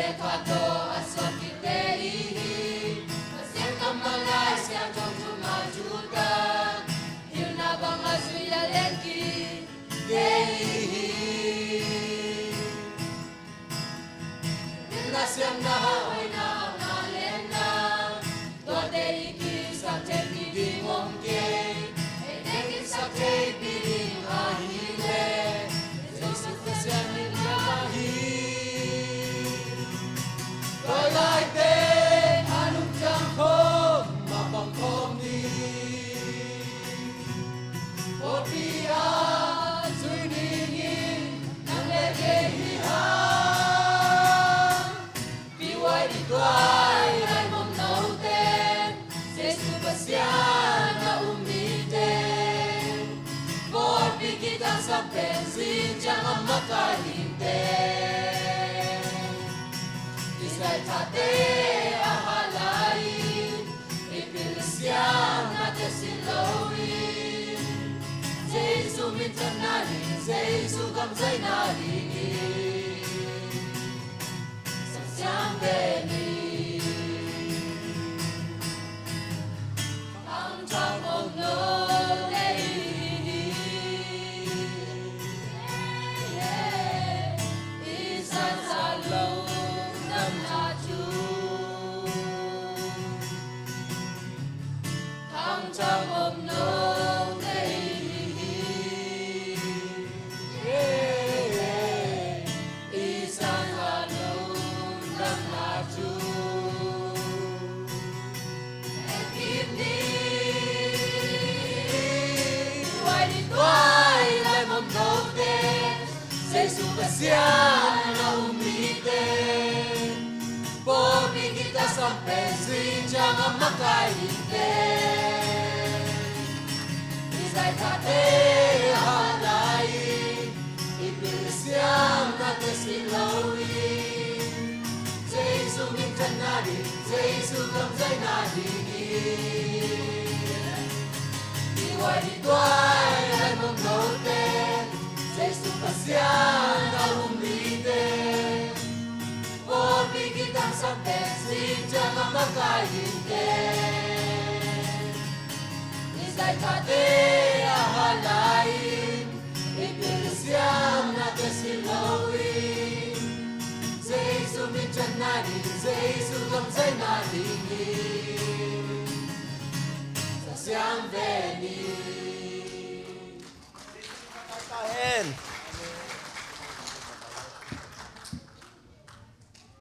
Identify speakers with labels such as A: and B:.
A: Lekado asokitei Masenta Malaysia Jomjuma Juda Hilna Bangazuya Lenki Dei Hilna Siam Nahaoy na Nalena Dodei Ki Sa Tepi Di Mongke Edeki Sa Tepi Di Mahile Jesus Christian in Yahi Like that, anong jangkong mapangkong ni Popian, suiningin ng legehihan Piway ditway, ay mong nauten Se Sebastian na umiten Porpi kita sa pensin, jangan makalinten Isa'y tate ahalain Ipilisyang natin silawin Jesu minsan natin Jesu kamsay natin Sa siyang benin Ang tawag no Trong ôm nô đây Isan halong ng laju Ekip ni Tuway Lai mong note Say Sebastian na umiten Popi kita sa pensin Jangan makahintin Isa'y tate halain Ipilisyang natin silawin Jesu minsan natin Jesu kamsay natin Iway ditway ay mong noten Jesu pasyang na umiten Popi kitang sa pensin Jangan makahintin Isa'y tate ahalain Ipilisyang natin silawin Jesu minsan natin Jesu kamsay natin Sa siyang benin